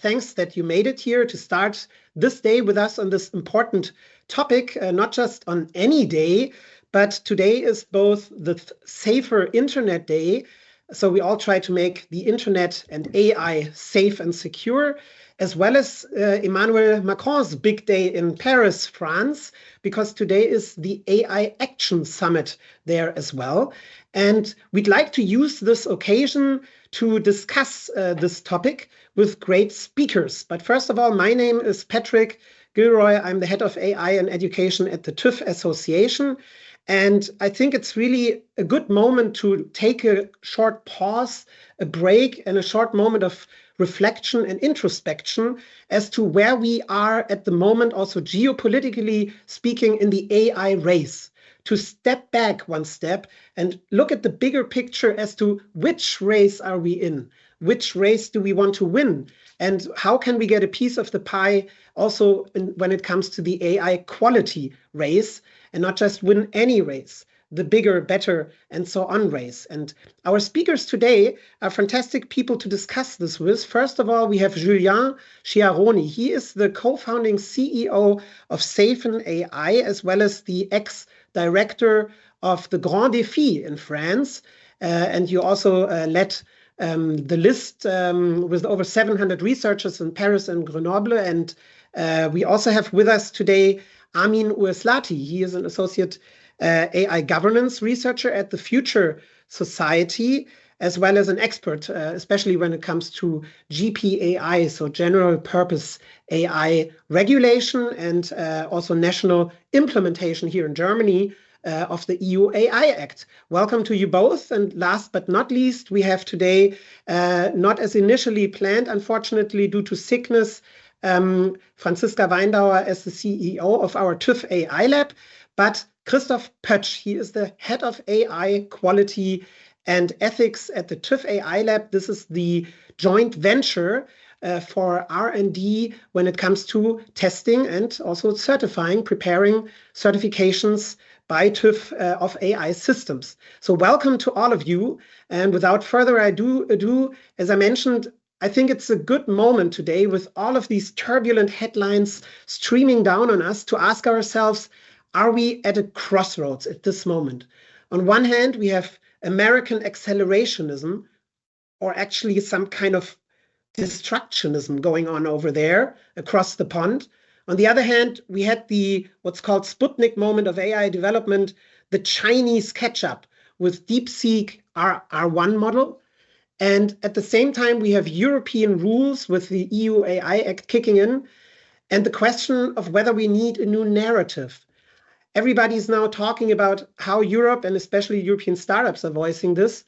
thanks that you made it here to start this day with us on this important topic, not just on any day, but today is both the Safer Internet Day. So we all try to make the internet and AI safe and secure, as well as Emmanuel Macron's big day in Paris, France, because today is the AI Action Summit there as well. And we'd like to use this occasion to discuss this topic with great speakers. But first of all, my name is Patrick Gilroy. I'm the head of AI and education at the TÜV Association. And I think it's really a good moment to take a short pause, a break, and a short moment of reflection and introspection as to where we are at the moment, also geopolitically speaking, in the AI race. To step back one step and look at the bigger picture as to which race are we in? Which race do we want to win? And how can we get a piece of the pie also when it comes to the AI quality race, and not just win any race, the bigger, better, and so on race. And our speakers today are fantastic people to discuss this with. First of all, we have Julien Chiaroni. He is the co-founding CEO of Safen AI, as well as the ex-director of the Grand Défi in France. And you also led the list with over 700 researchers in Paris and Grenoble. And we also have with us today Amin Oueslati. He is an associate AI governance researcher at the Future Society, as well as an expert, especially when it comes to GPAI, so general purpose AI regulation, and also national implementation here in Germany of the EU AI Act. Welcome to you both. And last but not least, we have today, not as initially planned, unfortunately, due to sickness, Franziska Weindauer as the CEO of our TÜV AI Lab, but Christoph Pötsch, he is the head of AI quality and ethics at the TÜV AI Lab. This is the joint venture for R&D when it comes to testing and also certifying, preparing certifications by TÜV of AI systems. So welcome to all of you. And without further ado, as I mentioned, I think it's a good moment today with all of these turbulent headlines streaming down on us to ask ourselves, are we at a crossroads at this moment? On one hand, we have American accelerationism, or actually some kind of destructionism going on over there across the pond. On the other hand, we had the what's called Sputnik moment of AI development, the Chinese catch-up with DeepSeek R1 model. And at the same time, we have European rules with the EU AI Act kicking in, and the question of whether we need a new narrative. Everybody's now talking about how Europe, and especially European startups are voicing this,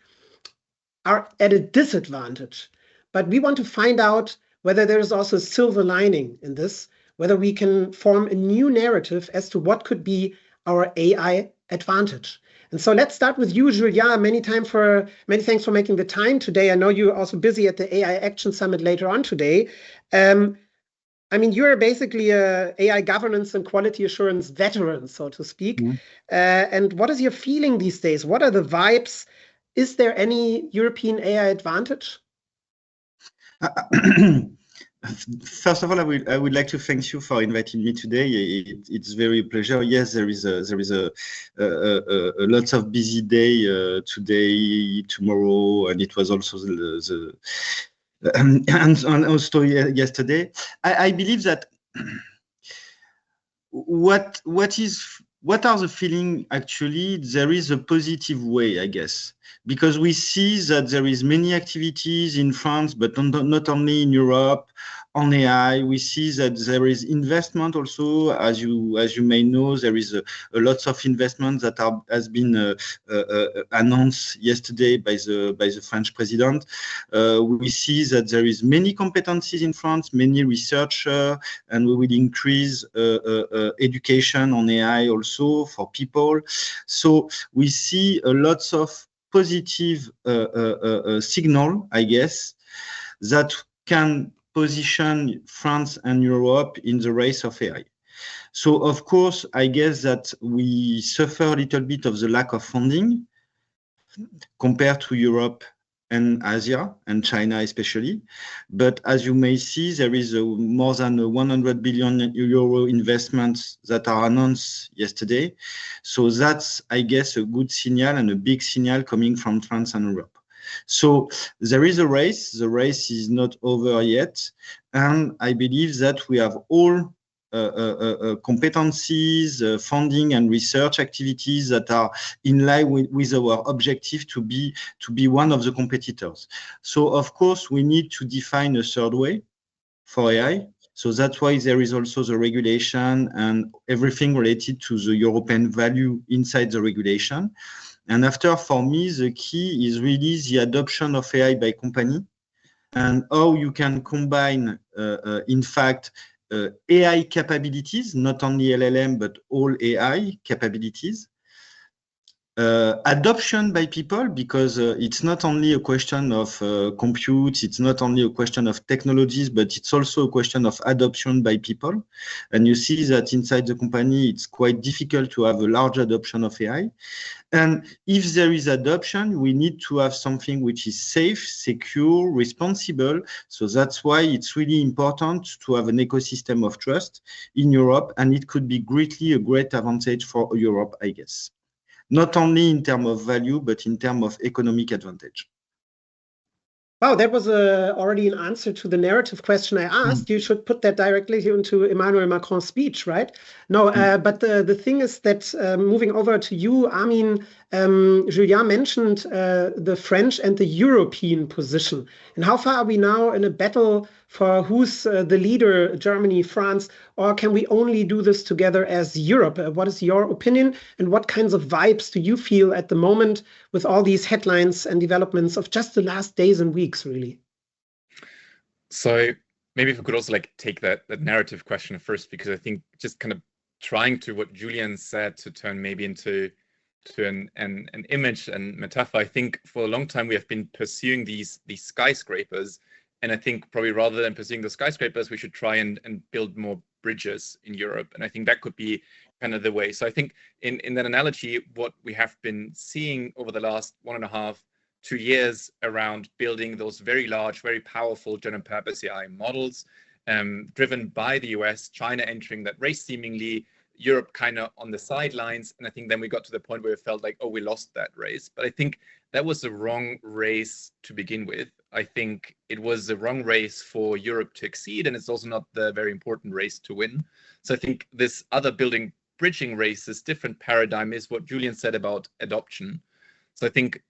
are at a disadvantage. But we want to find out whether there is also a silver lining in this, whether we can form a new narrative as to what could be our AI advantage. And so let's start with you, Julien. Many thanks for making the time today. I know you're also busy at the AI Action Summit later on today. I mean, you're basically a AI governance and quality assurance veteran, so to speak. And what is your feeling these days? What are the vibes? Is there any European AI advantage? First of all, I would like to thank you for inviting me today. It's very pleasure. Yes, there is a lots of busy day today, tomorrow, and it was also and also yesterday. I believe that what are the feeling actually? There is a positive way, I guess, because we see that there is many activities in France, but not only in Europe on AI. We see that there is investment also, as you may know, there is a lots of investment that has been announced yesterday by the French president. We see that there is many competencies in France, many researchers, and we will increase education on AI also for people. So we see a lots of positive signal, I guess, that can position France and Europe in the race of AI. So, of course, I guess that we suffer a little bit of the lack of funding compared to Europe and Asia and China especially. But as you may see, there is more than a 100 billion euro investments that are announced yesterday. So that's, I guess, a good signal and a big signal coming from France and Europe. So there is a race. The race is not over yet. And I believe that we have all competencies, funding and research activities that are in line with our objective to be one of the competitors. So of course we need to define a third way for AI. So that's why there is also the regulation and everything related to the European value inside the regulation. And after, for me, the key is really the adoption of AI by company and how you can combine, in fact, AI capabilities, not only LLM, but all AI capabilities. Adoption by people, because it's not only a question of compute, it's not only a question of technologies, but it's also a question of adoption by people. And you see that inside the company, it's quite difficult to have a large adoption of AI. And if there is adoption, we need to have something which is safe, secure, responsible. So that's why it's really important to have an ecosystem of trust in Europe. And it could be a great advantage for Europe, I guess. Not only in terms of value, but in terms of economic advantage. Wow, that was already an answer to the narrative question I asked. You should put that directly into Emmanuel Macron's speech, right? No, but the thing is that moving over to you, Armin, Julien mentioned the French and the European position. And how far are we now in a battle for who's the leader, Germany, France, or can we only do this together as Europe? What is your opinion, and what kinds of vibes do you feel at the moment with all these headlines and developments of just the last days and weeks, really? So maybe if we could also take that narrative question first, because I think just kind of trying to what Julien said to turn maybe into an image and metaphor. I think for a long time we have been pursuing these skyscrapers, and I think probably rather than pursuing the skyscrapers, we should try and build more bridges in Europe. And I think that could be kind of the way. So I think in that analogy, what we have been seeing over the last 1.5, 2 years around building those very large, very powerful general purpose AI models, driven by the US, China entering that race seemingly, Europe kind of on the sidelines. And I think then we got to the point where it felt like, oh, we lost that race. But I think that was the wrong race to begin with. I think it was the wrong race for Europe to exceed, and it's also not the very important race to win. So I think this other bridging race, this different paradigm, is what Julien said about adoption. So I think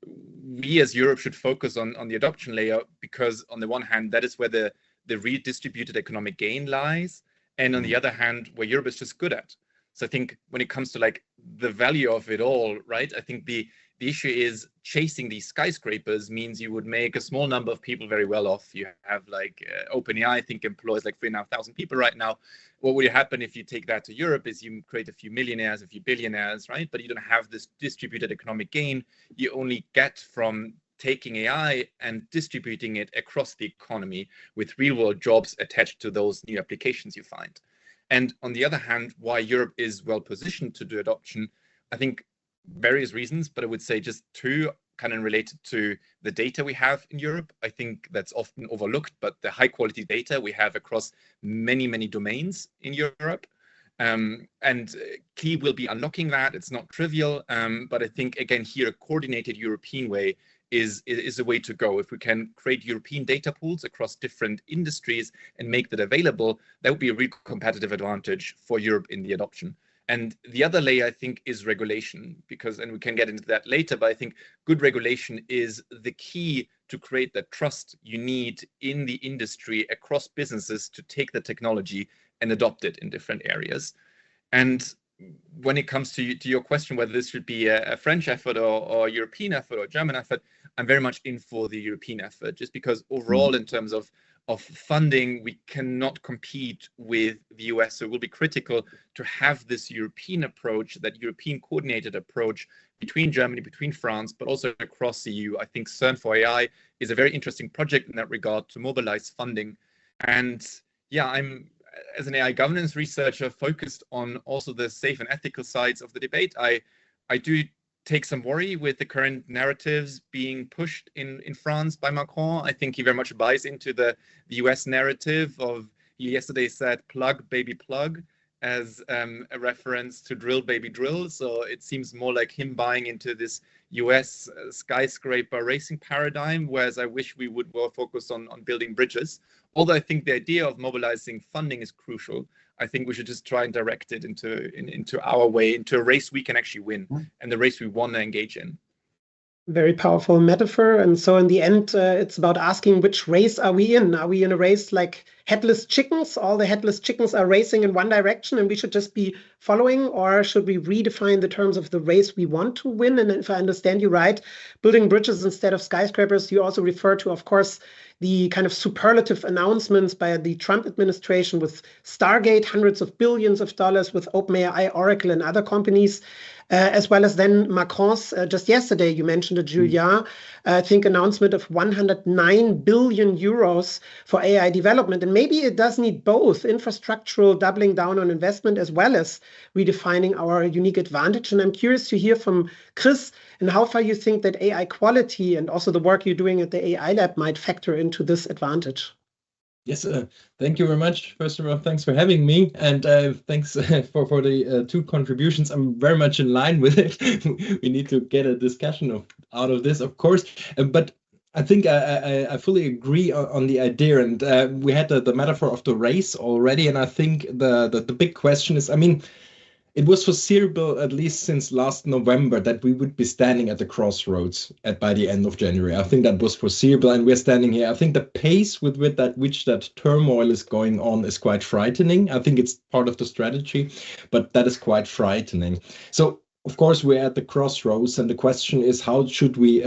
we as Europe should focus on the adoption layer, because on the one hand, that is where the redistributed economic gain lies. And on the other hand, where Europe is just good at. So I think when it comes to the value of it all, right, I think the issue is chasing these skyscrapers means you would make a small number of people very well off. You have OpenAI, I think, employs 3,500 people right now. What would happen if you take that to Europe is you create a few millionaires, a few billionaires, right? But you don't have this distributed economic gain. You only get from taking AI and distributing it across the economy with real world jobs attached to those new applications you find. And on the other hand, why Europe is well positioned to do adoption, I think various reasons, but I would say just two kind of related to the data we have in Europe. I think that's often overlooked, but the high quality data we have across many, many domains in Europe. And key will be unlocking that. It's not trivial, but I think, again, here, a coordinated European way is a way to go. If we can create European data pools across different industries and make that available, that would be a real competitive advantage for Europe in the adoption. And the other layer, I think, is regulation, and we can get into that later, but I think good regulation is the key to create the trust you need in the industry across businesses to take the technology and adopt it in different areas. And when it comes to your question, whether this should be a French effort or European effort or German effort, I'm very much in for the European effort, just because overall, in terms of funding, we cannot compete with the US. So it will be critical to have this European approach, that European coordinated approach between Germany, between France, but also across the EU. I think CERN for AI is a very interesting project in that regard to mobilize funding. And yeah, I'm, as an AI governance researcher, focused on also the safe and ethical sides of the debate. I do take some worry with the current narratives being pushed in France by Macron. I think he very much buys into the US narrative of, he yesterday said, plug, baby, plug, as a reference to drill, baby, drill. So it seems more like him buying into this US skyscraper racing paradigm, whereas I wish we would more focus on building bridges. Although I think the idea of mobilizing funding is crucial, I think we should just try and direct it into our way, into a race we can actually win, and the race we want to engage in. Very powerful metaphor. And so in the end, it's about asking, which race are we in? Are we in a race like headless chickens? All the headless chickens are racing in one direction and we should just be following, or should we redefine the terms of the race we want to win? And if I understand you right, building bridges instead of skyscrapers, you also refer to, of course, the kind of superlative announcements by the Trump administration with Stargate, hundreds of billions of dollars with OpenAI, Oracle, and other companies, as well as then Macron's, just yesterday, you mentioned it, Julia, I think announcement of 109 billion euros for AI development. And maybe it does need both infrastructural doubling down on investment as well as redefining our unique advantage. And I'm curious to hear from Chris and how far you think that AI quality and also the work you're doing at the AI Lab might factor into this advantage. Yes, thank you very much. First of all, thanks for having me, and thanks for the two contributions. I'm very much in line with it. We need to get a discussion out of this, of course, but I think I fully agree on the idea, and we had the metaphor of the race already, and I think the big question is, I mean, it was foreseeable, at least since last November, that we would be standing at the crossroads by the end of January. I think that was foreseeable, and we're standing here. I think the pace with which that turmoil is going on is quite frightening. I think it's part of the strategy, but that is quite frightening. So, of course, we're at the crossroads, and the question is, how should we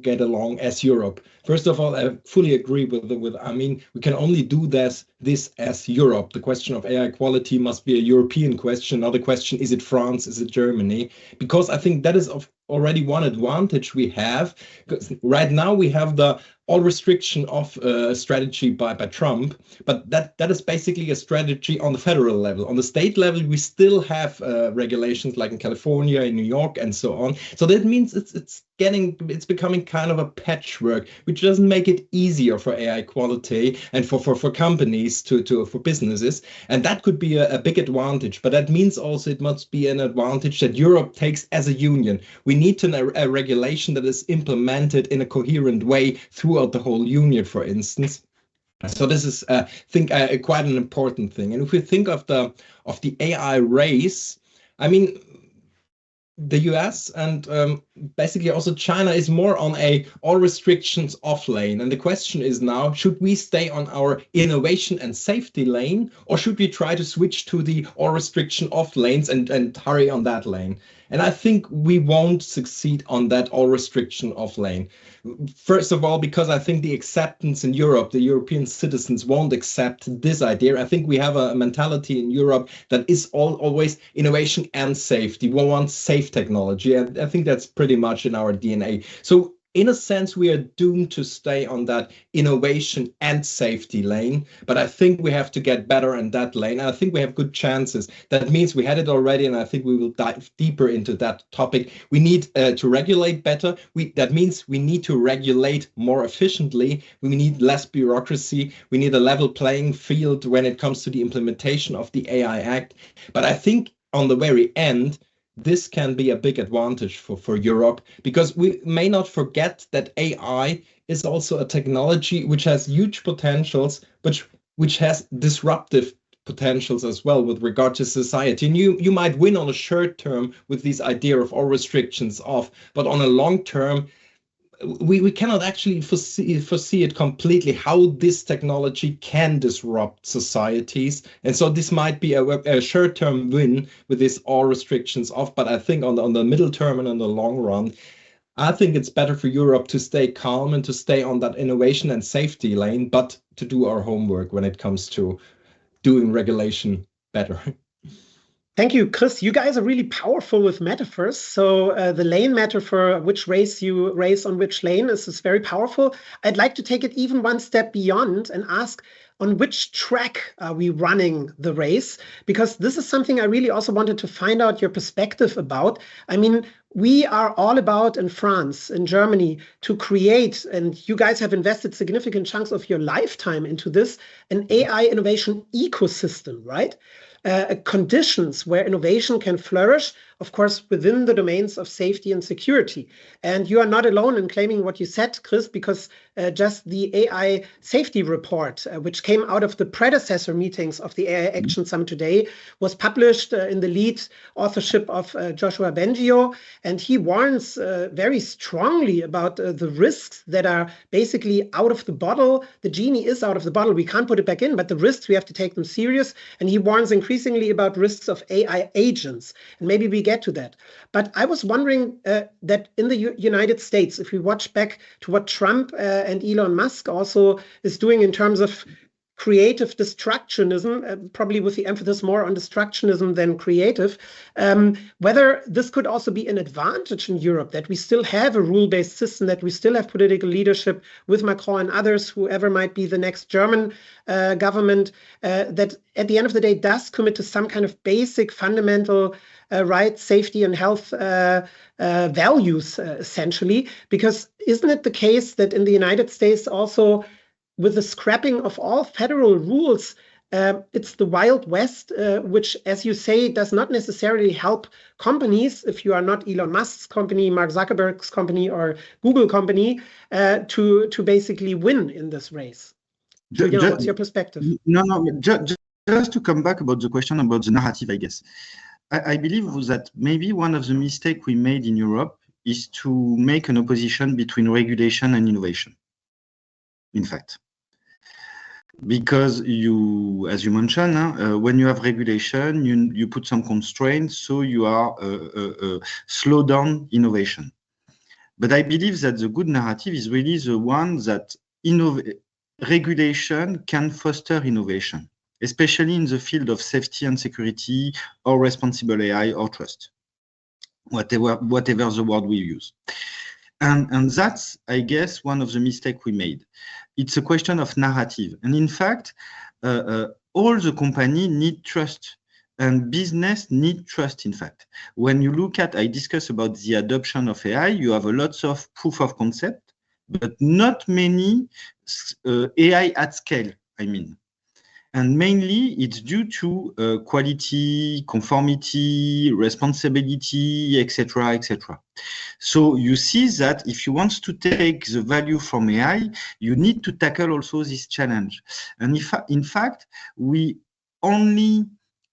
get along as Europe? First of all, I fully agree with I mean, we can only do this as Europe. The question of AI quality must be a European question, not a question, is it France, is it Germany? Because I think that is already one advantage we have. Because right now we have the all restriction of strategy by Trump, but that is basically a strategy on the federal level. On the state level, we still have regulations like in California, in New York, and so on. So that means it's becoming kind of a patchwork, which doesn't make it easier for AI quality and for companies for businesses. And that could be a big advantage, but that means also it must be an advantage that Europe takes as a union. We need a regulation that is implemented in a coherent way throughout the whole union, for instance. So this is, I think, quite an important thing. And if we think of the AI race, I mean, the US and basically also China is more on all restrictions off lane. And the question is now, should we stay on our innovation and safety lane, or should we try to switch to the all restriction off lanes and hurry on that lane? And I think we won't succeed on that all restriction off lane. First of all, because I think the acceptance in Europe, the European citizens won't accept this idea. I think we have a mentality in Europe that is always innovation and safety. We want safe technology. And I think that's pretty much in our DNA. So in a sense, we are doomed to stay on that innovation and safety lane. But I think we have to get better in that lane. And I think we have good chances. That means we had it already, and I think we will dive deeper into that topic. We need to regulate better. That means we need to regulate more efficiently. We need less bureaucracy. We need a level playing field when it comes to the implementation of the AI Act. But I think on the very end, this can be a big advantage for Europe, because we may not forget that AI is also a technology which has huge potentials, but which has disruptive potentials as well with regard to society. And you might win on a short term with this idea of all restrictions off, but on a long term, we cannot actually foresee it completely, how this technology can disrupt societies. And so this might be a short-term win with this all restrictions off. But I think on the middle term and in the long run, I think it's better for Europe to stay calm and to stay on that innovation and safety lane, but to do our homework when it comes to doing regulation better. Thank you, Chris. You guys are really powerful with metaphors. So the lane metaphor, which race you race on which lane, is very powerful. I'd like to take it even one step beyond and ask, on which track are we running the race? Because this is something I really also wanted to find out your perspective about. I mean, we are all about in France, in Germany, to create, and you guys have invested significant chunks of your lifetime into this, an AI innovation ecosystem, right? Conditions where innovation can flourish, of course, within the domains of safety and security. And you are not alone in claiming what you said, Chris, because just the AI safety report, which came out of the predecessor meetings of the AI Action Summit today, was published in the lead authorship of Joshua Bengio. And he warns very strongly about the risks that are basically out of the bottle. The genie is out of the bottle. We can't put it back in, but the risks, we have to take them serious. And he warns increasingly about risks of AI agents. And maybe we get to that. But I was wondering that in the United States, if we watch back to what Trump and Elon Musk also is doing in terms of creative destructionism, probably with the emphasis more on destructionism than creative, whether this could also be an advantage in Europe, that we still have a rule-based system, that we still have political leadership with Macron and others, whoever might be the next German government, that at the end of the day does commit to some kind of basic fundamental rights, safety and health values, essentially. Because isn't it the case that in the United States also, with the scrapping of all federal rules, it's the Wild West, which, as you say, does not necessarily help companies, if you are not Elon Musk's company, Mark Zuckerberg's company, or Google company, to basically win in this race. Julian, what's your perspective? Just to come back about the question about the narrative, I guess. I believe that maybe one of the mistakes we made in Europe is to make an opposition between regulation and innovation. In fact, because you, as you mentioned, when you have regulation, you put some constraints, so you are slow down innovation. But I believe that the good narrative is really the one that regulation can foster innovation, especially in the field of safety and security, or responsible AI, or trust, whatever the word we use. And that's, I guess, one of the mistakes we made. It's a question of narrative. And in fact, all the company need trust, and business need trust, in fact. When you look at, I discuss about the adoption of AI, you have a lot of proof of concept, but not many AI at scale, I mean. And mainly it's due to quality, conformity, responsibility, etc., etc. So you see that if you want to take the value from AI, you need to tackle also this challenge. And in fact, we only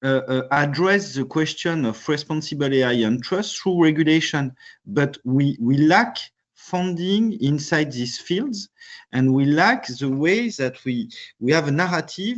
address the question of responsible AI and trust through regulation, but we lack funding inside these fields, and we lack the way that we have a narrative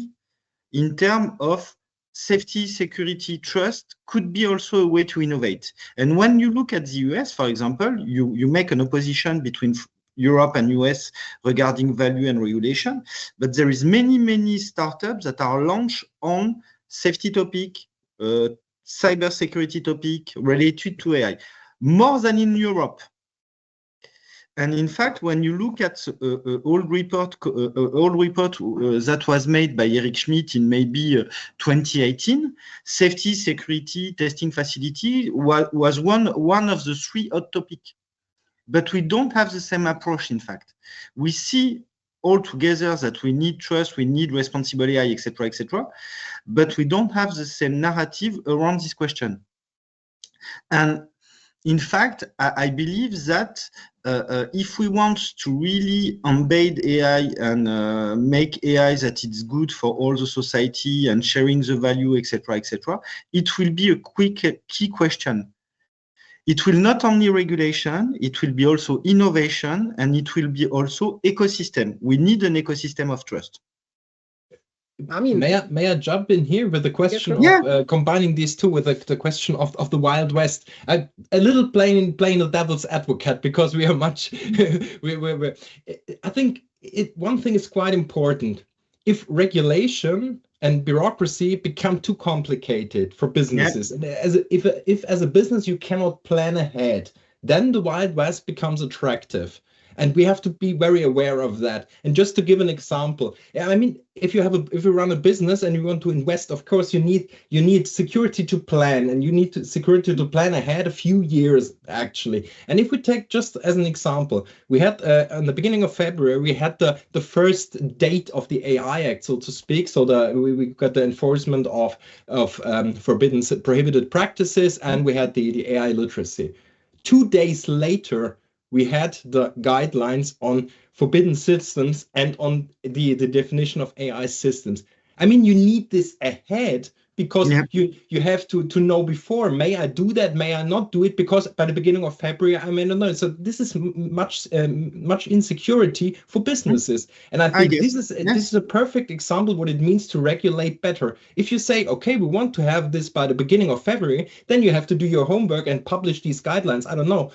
in terms of safety, security, trust could be also a way to innovate. And when you look at the US, for example, you make an opposition between Europe and US regarding value and regulation, but there is many startups that are launched on safety topic, cybersecurity topic related to AI, more than in Europe. And in fact, when you look at old report that was made by Eric Schmidt in maybe 2018, safety, security, testing facility was one of the three hot topics. But we don't have the same approach, in fact. We see all together that we need trust, we need responsible AI, etc., but we don't have the same narrative around this question. And in fact, I believe that if we want to really embed AI and make AI that it's good for all the society and sharing the value, etc., it will be a quick key question. It will not only regulation, it will be also innovation, and it will be also ecosystem. We need an ecosystem of trust. I mean, may I jump in here with the question of combining these two with the question of the Wild West? A little plain devil's advocate, because we are much. I think one thing is quite important. If regulation and bureaucracy become too complicated for businesses, and if as a business you cannot plan ahead, then the Wild West becomes attractive. And we have to be very aware of that. And just to give an example, I mean, if you run a business and you want to invest, of course, you need security to plan, and you need security to plan ahead a few years actually. And if we take just as an example, we had in the beginning of February, we had the first date of the AI Act, so to speak. So we got the enforcement of prohibited practices, and we had the AI literacy. 2 days later, we had the guidelines on forbidden systems and on the definition of AI systems. I mean, you need this ahead, because you have to know before, may I do that, may I not do it, because by the beginning of February, I may not know. So this is much insecurity for businesses. And I think this is a perfect example what it means to regulate better. If you say, okay, we want to have this by the beginning of February, then you have to do your homework and publish these guidelines, I don't know,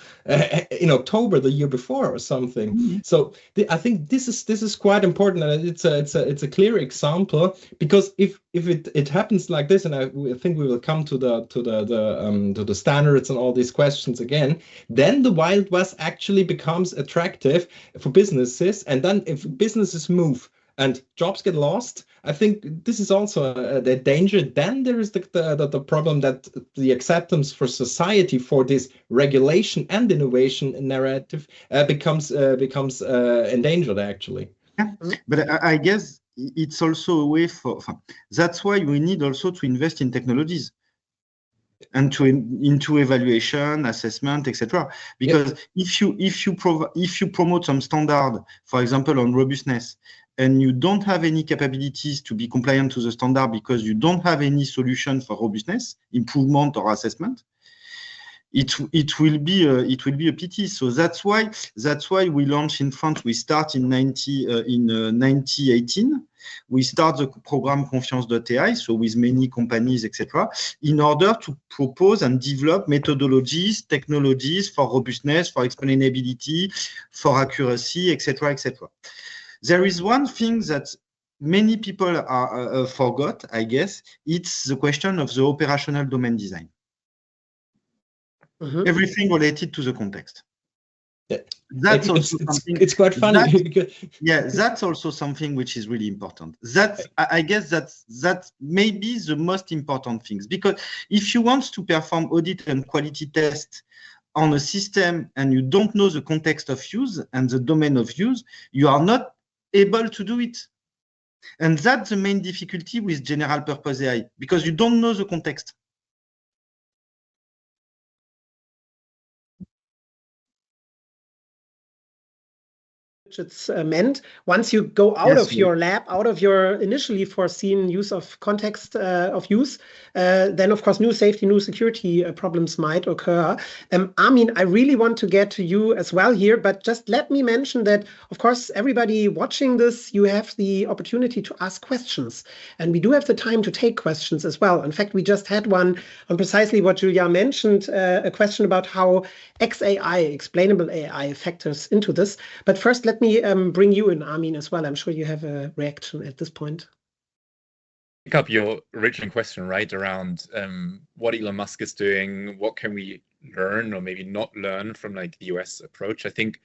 in October the year before or something. So I think this is quite important, and it's a clear example, because if it happens like this, and I think we will come to the standards and all these questions again, then the Wild West actually becomes attractive for businesses. And then if businesses move and jobs get lost, I think this is also the danger. Then there is the problem that the acceptance for society for this regulation and innovation narrative becomes endangered actually. Yeah, but I guess it's also a way that's why we need also to invest in technologies and into evaluation, assessment, etc. Because if you promote some standard, for example, on robustness, and you don't have any capabilities to be compliant to the standard because you don't have any solution for robustness, improvement or assessment, it will be a pity. So that's why we launch in France. We start in 2018. We start the program Confiance.ai, so with many companies, etc., in order to propose and develop methodologies, technologies for robustness, for explainability, for accuracy, etc., etc. There is one thing that many people are forgot, I guess. It's the question of the operational domain design. Everything related to the context. That's something. It's quite funny. That's also something which is really important. I guess that's maybe the most important things, because if you want to perform audit and quality tests on a system and you don't know the context of use and the domain of use, you are not able to do it. And that's the main difficulty with general purpose AI, because you don't know the context. It's meant once you go out of your lab, out of your initially foreseen use of context of use, then of course new safety, new security problems might occur. Armin, I really want to get to you as well here, but just let me mention that of course everybody watching this, you have the opportunity to ask questions, and we do have the time to take questions as well. In fact, we just had one on precisely what Julia mentioned, a question about how XAI, explainable AI, factors into this. But first, let me bring you in, Armin, as well. I'm sure you have a reaction at this point. Pick up your original question, right, around what Elon Musk is doing, what can we learn or maybe not learn from like the US approach. I think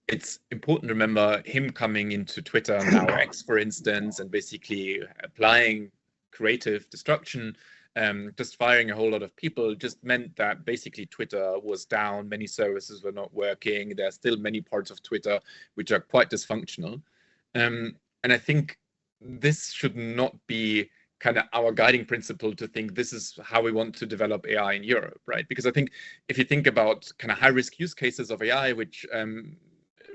it's important to remember him coming into Twitter, now X, for instance, and basically applying creative destruction, just firing a whole lot of people, just meant that basically Twitter was down, many services were not working, there are still many parts of Twitter which are quite dysfunctional. And I think this should not be kind of our guiding principle to think this is how we want to develop AI in Europe, right? Because I think if you think about kind of high-risk use cases of AI, which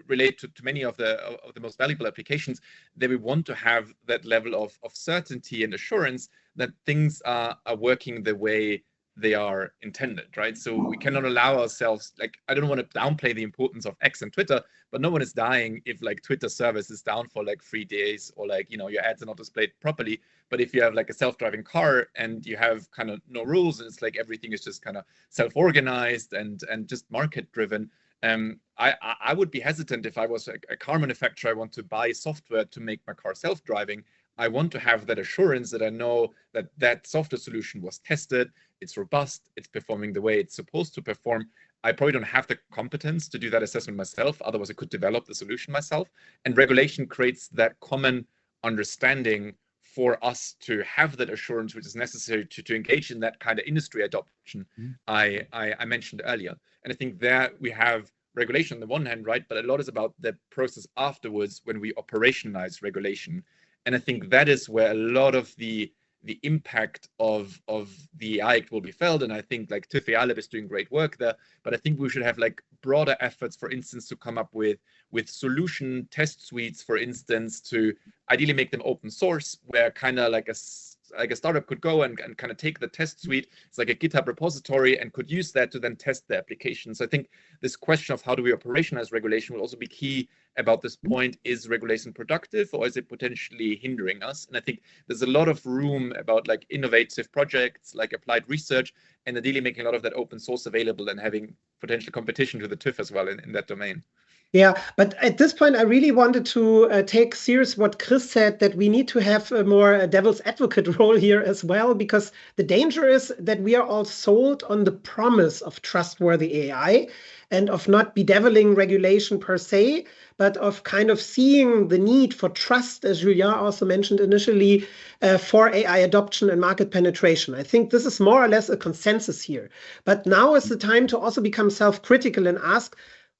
relate to many of the most valuable applications, then we want to have that level of certainty and assurance that things are working the way they are intended, right? So we cannot allow ourselves, like, I don't want to downplay the importance of X and Twitter, but no one is dying if like Twitter service is down for like 3 days, or like, you know, your ads are not displayed properly. But if you have like a self-driving car and you have kind of no rules, and it's like everything is just kind of self-organized and just market driven, I would be hesitant if I was a car manufacturer. I want to buy software to make my car self-driving. I want to have that assurance that I know that that software solution was tested, it's robust, it's performing the way it's supposed to perform. I probably don't have the competence to do that assessment myself. Otherwise, I could develop the solution myself. And regulation creates that common understanding for us to have that assurance, which is necessary to engage in that kind of industry adoption I mentioned earlier. And I think there we have regulation on the one hand, right? But a lot is about the process afterwards when we operationalize regulation. And I think that is where a lot of the impact of the AI Act will be felt. And I think like TÜV AI Lab is doing great work there, but I think we should have like broader efforts, for instance, to come up with solution test suites, for instance, to ideally make them open source, where kind of like a startup could go and kind of take the test suite. It's like a GitHub repository and could use that to then test the application. So I think this question of how do we operationalize regulation will also be key about this point. Is regulation productive or is it potentially hindering us? And I think there's a lot of room about like innovative projects, like applied research, and ideally making a lot of that open source available and having potential competition to the TÜV as well in that domain. Yeah, but at this point, I really wanted to take serious what Chris said, that we need to have a more devil's advocate role here as well, because the danger is that we are all sold on the promise of trustworthy AI and of not bedeviling regulation per se, but of kind of seeing the need for trust, as Julien also mentioned initially, for AI adoption and market penetration. I think this is more or less a consensus here. But now is the time to also become self-critical and ask,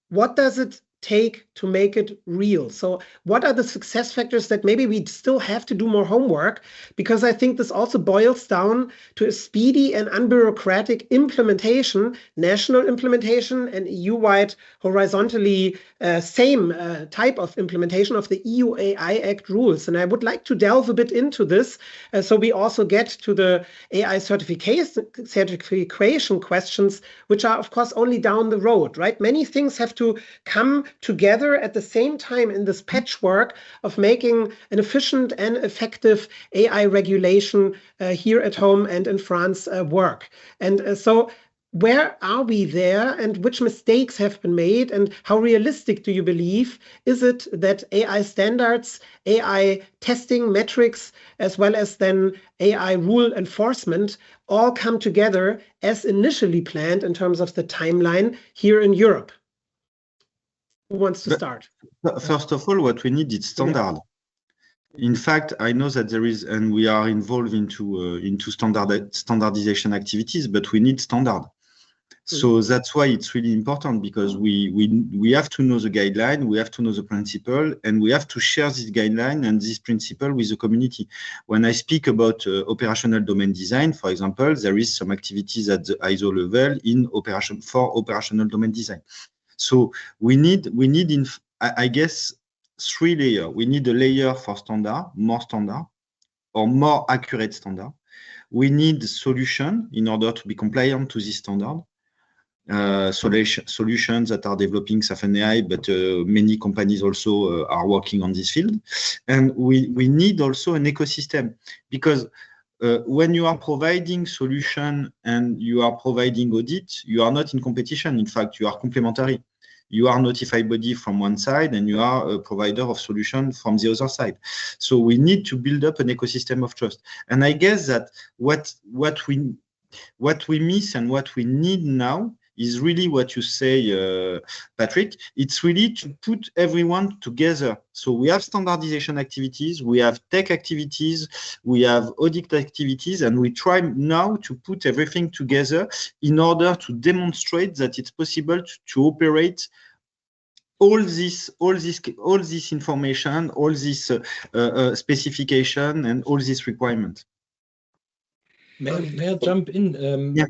what does it take to make it real? So what are the success factors that maybe we still have to do more homework? Because I think this also boils down to a speedy and unbureaucratic implementation, national implementation and EU-wide horizontally same type of implementation of the EU AI Act rules. And I would like to delve a bit into this so we also get to the AI certification questions, which are of course only down the road, right? Many things have to come together at the same time in this patchwork of making an efficient and effective AI regulation here at home and in France work. And so where are we there, and which mistakes have been made, and how realistic do you believe is it that AI standards, AI testing metrics, as well as then AI rule enforcement all come together as initially planned in terms of the timeline here in Europe? Who wants to start? First of all, what we need is standard. In fact, I know that there is, and we are involved into standardization activities, but we need standard. So that's why it's really important, because we have to know the guideline, we have to know the principle, and we have to share this guideline and this principle with the community. When I speak about operational domain design, for example, there is some activities at the ISO level for operational domain design. So we need I guess, 3 layers. We need a layer for standard, more standard, or more accurate standard. We need solution in order to be compliant to this standard. Solutions that are developing Saphen AI, but many companies also are working on this field. And we need also an ecosystem, because when you are providing solution and you are providing audit, you are not in competition. In fact, you are complementary. You are notified body from one side and you are a provider of solution from the other side. So we need to build up an ecosystem of trust. And I guess that what we miss and what we need now is really what you say, Patrick. It's really to put everyone together. So we have standardization activities, we have tech activities, we have audit activities, and we try now to put everything together in order to demonstrate that it's possible to operate all this information, all this specification, and all this requirement. May I jump in? Yeah.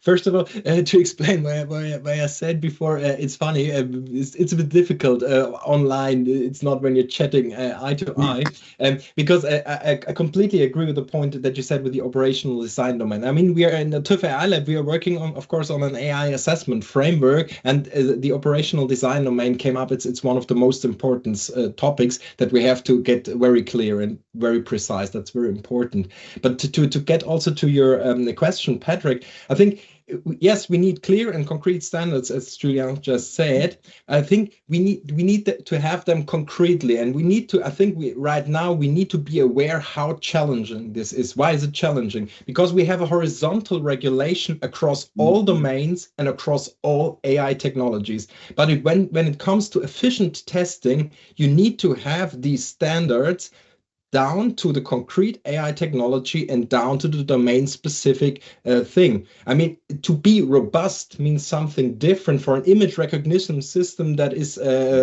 First of all, to explain why I said before, it's funny, it's a bit difficult online. It's not when you're chatting eye to eye, because I completely agree with the point that you said with the operational design domain. I mean, we are in the TÜV AI Lab, we are working on, of course, on an AI assessment framework, and the operational design domain came up. It's one of the most important topics that we have to get very clear and very precise. That's very important. But to get also to your question, Patrick, I think yes, we need clear and concrete standards, as Julian just said. I think we need to have them concretely, and we need to. I think right now we need to be aware how challenging this is. Why is it challenging? Because we have a horizontal regulation across all domains and across all AI technologies. But when it comes to efficient testing, you need to have these standards down to the concrete AI technology and down to the domain-specific thing. I mean, to be robust means something different for an image recognition system that is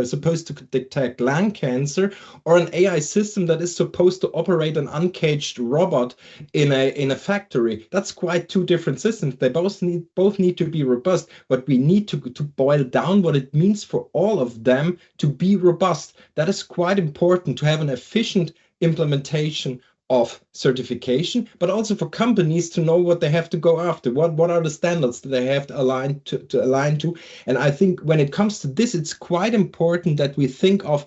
supposed to detect lung cancer, or an AI system that is supposed to operate an uncaged robot in a factory. That's quite two different systems. They both need to be robust, but we need to boil down what it means for all of them to be robust. That is quite important, to have an efficient implementation of certification, but also for companies to know what they have to go after. What are the standards that they have to align to? And I think when it comes to this, it's quite important that we think of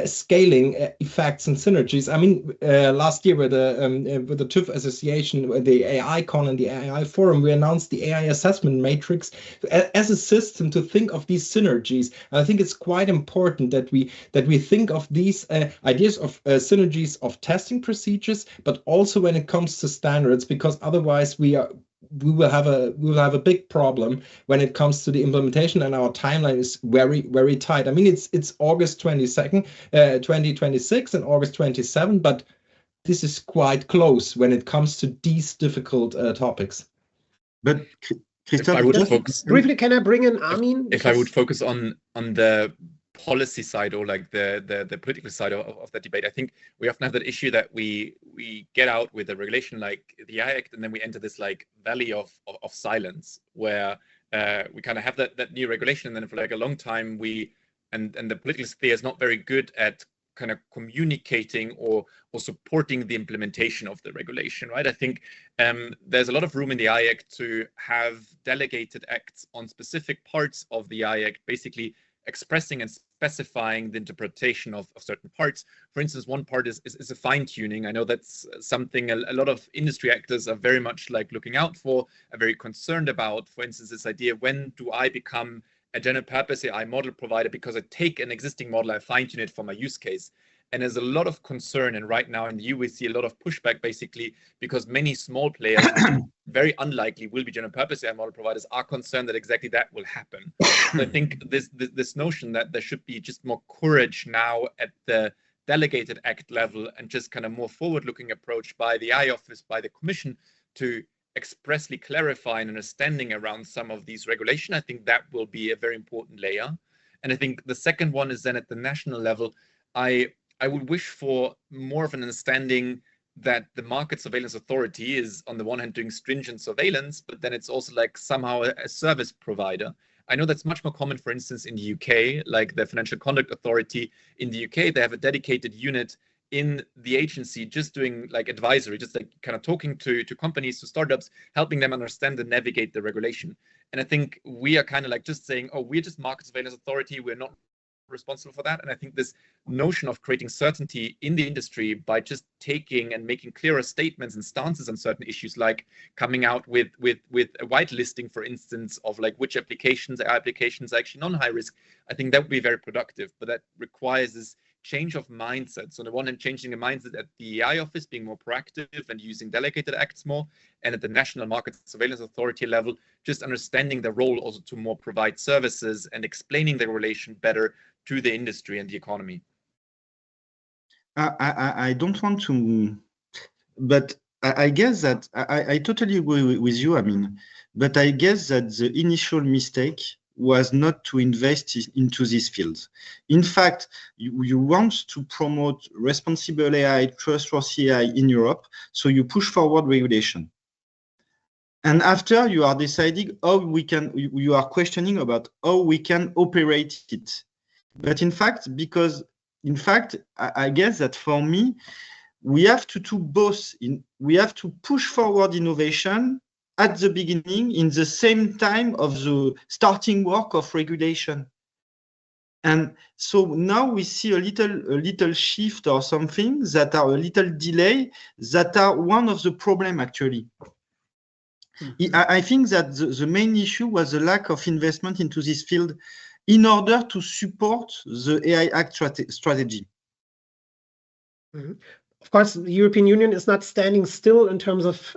scaling effects and synergies. I mean, last year with the TÜV Association, the AICon and the AI Forum, we announced the AI assessment matrix as a system to think of these synergies. And I think it's quite important that we think of these ideas of synergies of testing procedures, but also when it comes to standards, because otherwise we will have a big problem when it comes to the implementation, and our timeline is very, very tight. I mean, it's August 22nd, 2026 and August 27, but this is quite close when it comes to these difficult topics. But Christoph, I would focus briefly. Can I bring in Armin? If I would focus on the policy side, or like the political side of that debate, I think we often have that issue that we get out with a regulation like the AI Act, and then we enter this like valley of silence, where we kind of have that new regulation, and then for like a long time and the political sphere is not very good at kind of communicating or supporting the implementation of the regulation, right? I think there's a lot of room in the AI Act to have delegated acts on specific parts of the AI Act, basically expressing and specifying the interpretation of certain parts. For instance, one part is a fine-tuning. I know that's something a lot of industry actors are very much like looking out for, are very concerned about. For instance, this idea, when do I become a general purpose AI model provider because I take an existing model, I fine-tune it for my use case. And there's a lot of concern, and right now in the EU we see a lot of pushback, basically because many small players, very unlikely will be general purpose AI model providers, are concerned that exactly that will happen. So I think this notion that there should be just more courage now at the delegated act level, and just kind of more forward-looking approach by the AI office, by the Commission, to expressly clarify an understanding around some of these regulation, I think that will be a very important layer. And I think the second one is then at the national level, I would wish for more of an understanding that the Market Surveillance Authority is on the one hand doing stringent surveillance, but then it's also like somehow a service provider. I know that's much more common, for instance, in the UK, like the Financial Conduct Authority in the UK, they have a dedicated unit in the agency just doing like advisory, just like kind of talking to companies, to startups, helping them understand and navigate the regulation. And I think we are kind of like just saying, oh, we're just Market Surveillance Authority, we're not responsible for that. And I think this notion of creating certainty in the industry by just taking and making clearer statements and stances on certain issues, like coming out with a whitelisting, for instance, of like which applications are actually non-high risk, I think that would be very productive. But that requires this change of mindset. So on the one hand, changing the mindset at the AI office, being more proactive and using delegated acts more, and at the National Market Surveillance Authority level, just understanding the role also to more provide services and explaining the relation better to the industry and the economy. I don't want to, but I guess that I totally agree with you, I mean, but I guess that the initial mistake was not to invest into this field. In fact, you want to promote responsible AI, trustworthy AI in Europe, so you push forward regulation. And after you are deciding how we can, you are questioning about how we can operate it. But in fact, I guess that for me, we have to do both. We have to push forward innovation at the beginning in the same time of the starting work of regulation. And so now we see a little shift or something that are a little delay, that are one of the problem actually. I think that the main issue was the lack of investment into this field in order to support the AI Act strategy. Of course, the European Union is not standing still in terms of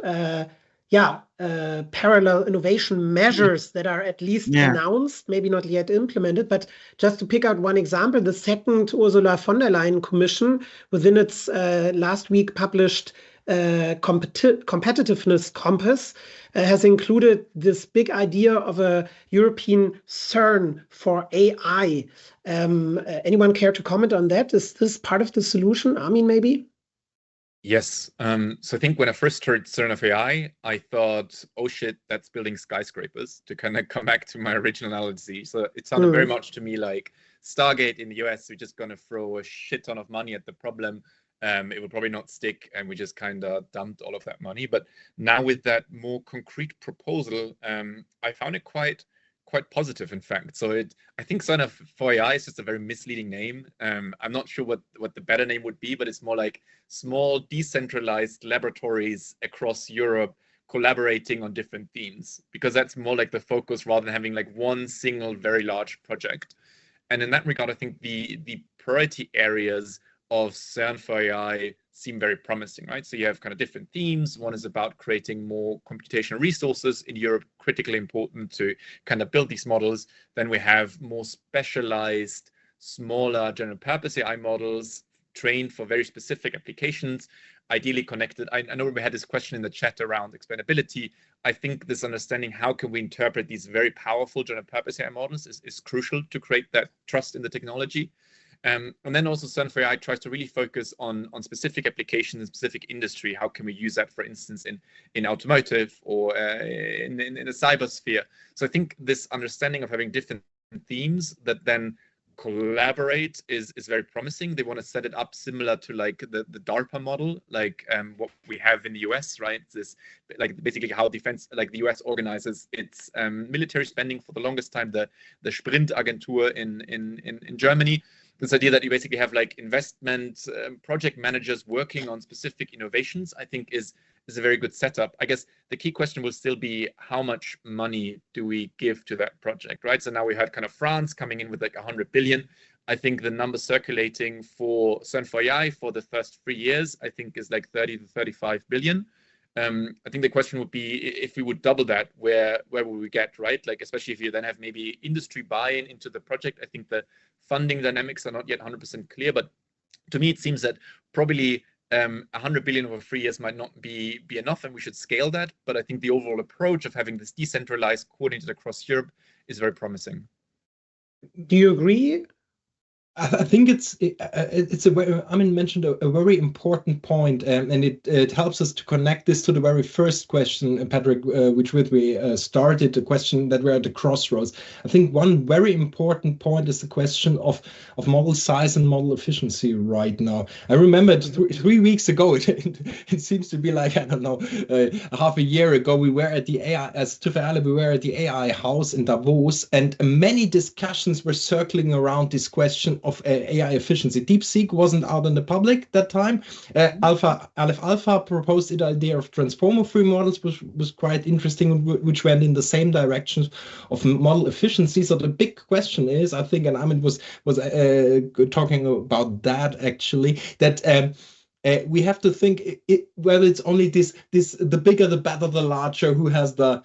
parallel innovation measures that are at least announced, maybe not yet implemented. But just to pick out one example, the second Ursula von der Leyen Commission, within its last week published competitiveness compass, has included this big idea of a European CERN for AI. Anyone care to comment on that? Is this part of the solution? Armin, maybe? Yes. So I think when I first heard CERN of AI, I thought, oh shit, that's building skyscrapers, to kind of come back to my original analogy. So it sounded very much to me like Stargate in the US. We're just going to throw a shit ton of money at the problem. It will probably not stick, and we just kind of dumped all of that money. But now with that more concrete proposal, I found it quite positive, in fact. So I think CERN for AI is just a very misleading name. I'm not sure what the better name would be, but it's more like small decentralized laboratories across Europe collaborating on different themes, because that's more like the focus rather than having like one single very large project. And in that regard, I think the priority areas of CERN for AI seem very promising, right? So you have kind of different themes. One is about creating more computational resources in Europe, critically important to kind of build these models. Then we have more specialized, smaller general purpose AI models trained for very specific applications, ideally connected. I know we had this question in the chat around explainability. I think this understanding, how can we interpret these very powerful general purpose AI models is crucial to create that trust in the technology. And then also CERN for AI tries to really focus on specific applications in specific industry. How can we use that, for instance, in automotive or in the cyber sphere? So I think this understanding of having different themes that then collaborate is very promising. They want to set it up similar to like the DARPA model, like what we have in the US, right? This like basically how defense, like the US organizes its military spending for the longest time, the Sprint Agentur in Germany. This idea that you basically have like investment project managers working on specific innovations, I think is a very good setup. I guess the key question will still be, how much money do we give to that project, right? So now we had kind of France coming in with like 100 billion. I think the number circulating for CERN for AI for the first 3 years, I think is like 30 to 35 billion. I think the question would be, if we would double that, where would we get, right? Like, especially if you then have maybe industry buy-in into the project. I think the funding dynamics are not yet 100% clear, but to me, it seems that probably 100 billion over 3 years might not be enough, and we should scale that. But I think the overall approach of having this decentralized, coordinated across Europe is very promising. Do you agree? I think it's a very, I mean, mentioned a very important point, and it helps us to connect this to the very first question, Patrick, which with we started, the question that we're at the crossroads. I think one very important point is the question of model size and model efficiency right now. I remember 3 weeks ago, it seems to be like, I don't know, half a year ago, we were at the AI, as TÜV, we were at the AI house in Davos, and many discussions were circling around this question of AI efficiency. DeepSeek wasn't out in the public that time. Aleph Alpha proposed the idea of transformer-free models, which was quite interesting, which went in the same directions of model efficiency. So the big question is, I think, and Amit was talking about that actually, that we have to think whether it's only the bigger the better, the larger, who has the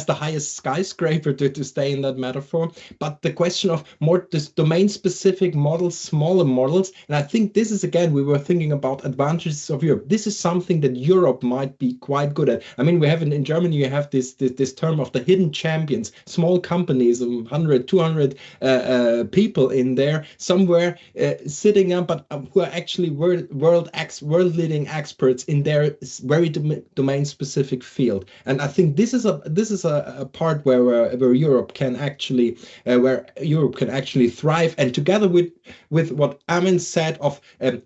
highest skyscraper, to stay in that metaphor. But the question of more this domain specific models, smaller models, and I think this is, again, we were thinking about advantages of Europe. This is something that Europe might be quite good at. I mean, we have in Germany, you have this term of the hidden champions, small companies, 100, 200 people in there somewhere sitting up, but who are actually world-leading experts in their very domain-specific field. And I think this is a part where Europe can actually thrive. And together with what Armin said of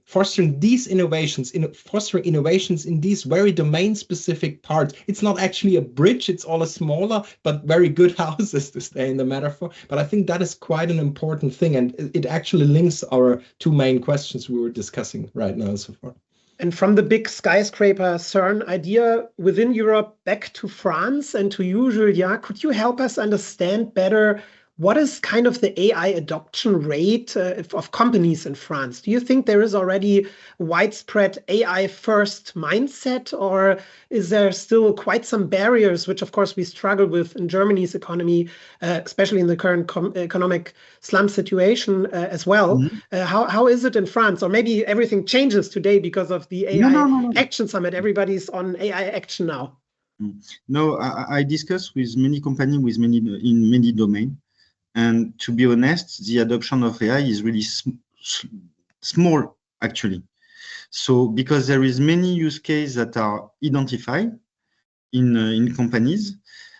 fostering these innovations, fostering innovations in these very domain-specific parts, it's not actually a bridge; it's all a smaller but very good houses, to stay in the metaphor. But I think that is quite an important thing, and it actually links our two main questions we were discussing right now so far. And from the big skyscraper CERN idea within Europe back to France and to you, Julia, could you help us understand better what is kind of the AI adoption rate of companies in France? Do you think there is already widespread AI first mindset, or is there still quite some barriers, which of course we struggle with in Germany's economy, especially in the current economic slum situation as well? How is it in France? Or maybe everything changes today because of the AI Action Summit. Everybody's on AI action now. No, I discuss with many companies in many domains. And to be honest, the adoption of AI is really small, actually. So because there is many use cases that are identified in companies,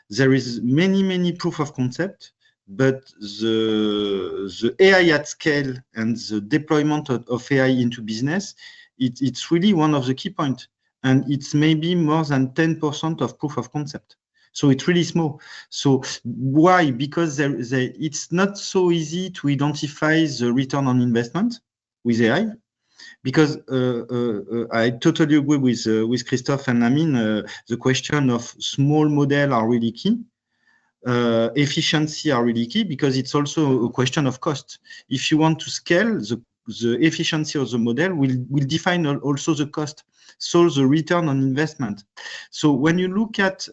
there is many proof of concept, but the AI at scale and the deployment of AI into business, it's really one of the key points. And it's maybe more than 10% of proof of concept. So it's really small. So why? Because it's not so easy to identify the return on investment with AI. Because I totally agree with Christophe and Amin. The question of small model are really key. Efficiency are really key because it's also a question of cost. If you want to scale, the efficiency of the model will define also the cost. So the return on investment. So when you look at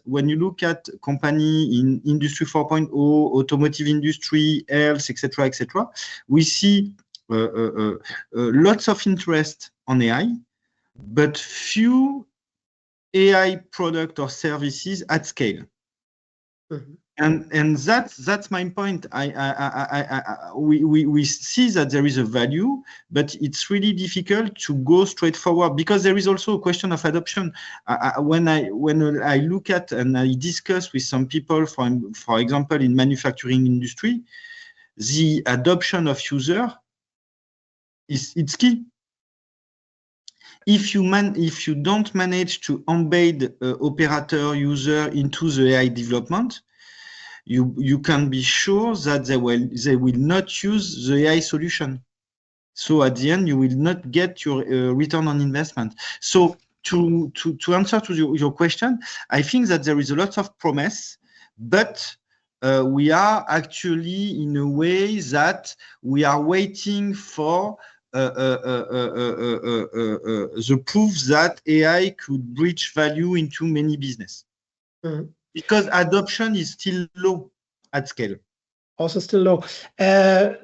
company in industry 4.0, automotive industry, health, etc., we see lots of interest on AI, but few AI product or services at scale. Mm-hmm. And that's my point. We see that there is a value, but it's really difficult to go straight forward because there is also a question of adoption. When I look at and I discuss with some people, for example, in manufacturing industry, the adoption of user it's key. If you don't manage to embed operator user into the AI development, you can be sure that they will not use the AI solution. So at the end, you will not get your return on investment. So to answer to your question, I think that there is a lot of promise, but we are actually in a way that we are waiting for the proof that AI could bridge value into many business. Mm-hmm. Because adoption is still low at scale. Also still low.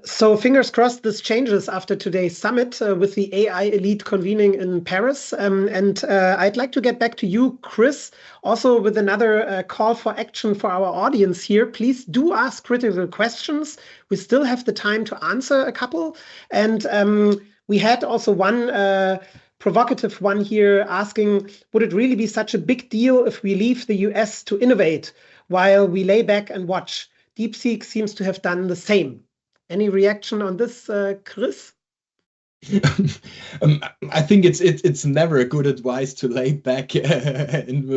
So fingers crossed this changes after today's summit with the AI elite convening in Paris. And I'd like to get back to you, Chris, also with another call for action for our audience here. Please do ask critical questions. We still have the time to answer a couple. And we had also one provocative one here asking, would it really be such a big deal if we leave the US to innovate while we lay back and watch? DeepSeek seems to have done the same. Any reaction on this, Chris? I think it's never a good advice to lay back and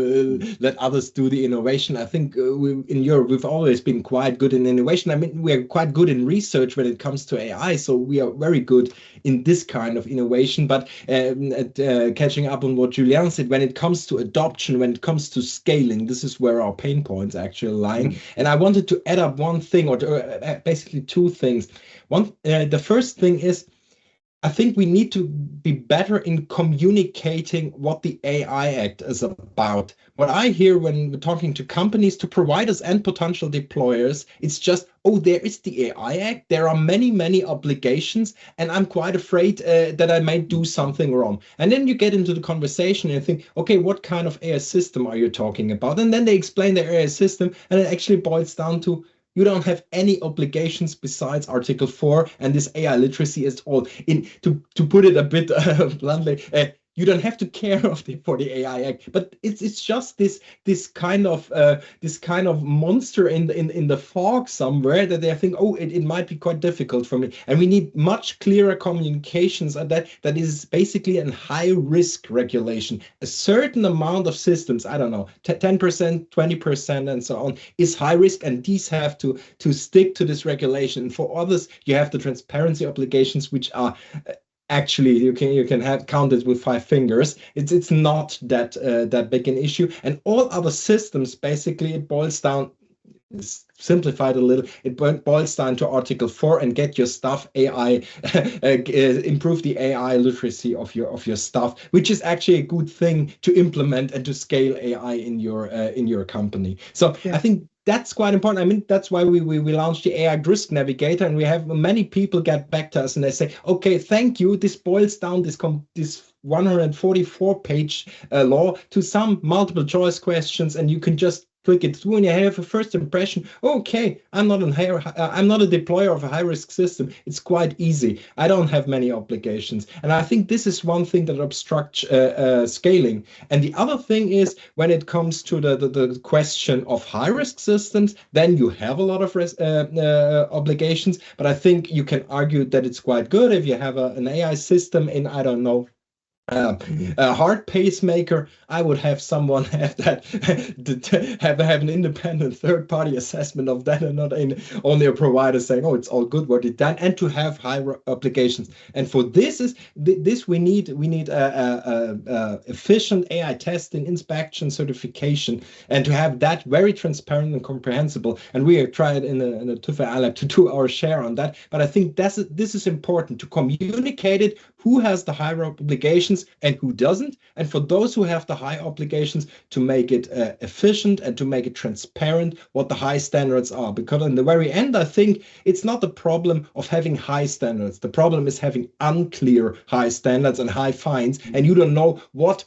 let others do the innovation. I think in Europe we've always been quite good in innovation. I mean, we're quite good in research when it comes to AI, so we are very good in this kind of innovation. But catching up on what Julien said, when it comes to adoption, when it comes to scaling, this is where our pain points actually lie. And I wanted to add up one thing, or basically two things. The first thing is, I think we need to be better in communicating what the AI Act is about. What I hear when we're talking to companies, to providers and potential deployers, it's just, oh, there is the AI Act. There are many obligations, and I'm quite afraid that I might do something wrong. And then you get into the conversation and you think, okay, what kind of AI system are you talking about? And then they explain their AI system, and it actually boils down to, you don't have any obligations besides Article 4, and this AI literacy is all in. To put it a bit bluntly, you don't have to care for the AI Act, but it's just this kind of monster in the fog somewhere that they think, oh, it might be quite difficult for me, and we need much clearer communications, and that is basically a high risk regulation. A certain amount of systems, I don't know, 10%, 20%, and so on, is high risk, and these have to stick to this regulation. For others, you have the transparency obligations, which are actually you can have count it with 5 fingers. It's not that big an issue. And all other systems, basically, it boils down, simplified a little, it boils down to Article 4 and get your stuff AI, improve the AI literacy of your stuff, which is actually a good thing to implement and to scale AI in your company. So I think that's quite important. I mean, that's why we launched the AI Risk Navigator, and we have many people get back to us and they say, okay, thank you. This boils down this 144-page law to some multiple choice questions, and you can just click it through and you have a first impression. Okay, I'm not a deployer of a high risk system. It's quite easy. I don't have many obligations. And I think this is one thing that obstructs scaling. And the other thing is, when it comes to the question of high risk systems, then you have a lot of obligations. But I think you can argue that it's quite good if you have an AI system in, I don't know, a heart pacemaker. I would have someone have that have an independent third-party assessment of that, and not only a provider saying, oh, it's all good what it done, and to have high applications. And for this we need efficient AI testing, inspection, certification, and to have that very transparent and comprehensible. And we have tried in the TÜV AI lab to do our share on that. But I think this is important to communicate it, who has the higher obligations and who doesn't. And for those who have the high obligations, to make it efficient and to make it transparent what the high standards are. Because in the very end, I think it's not the problem of having high standards. The problem is having unclear high standards and high fines, and you don't know what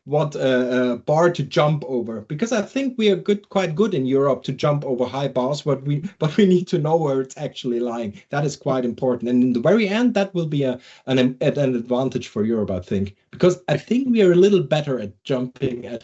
bar to jump over. Because I think we are quite good in Europe to jump over high bars, but we need to know where it's actually lying. That is quite important, and in the very end, that will be an advantage for Europe, I think, because I think we are a little better at jumping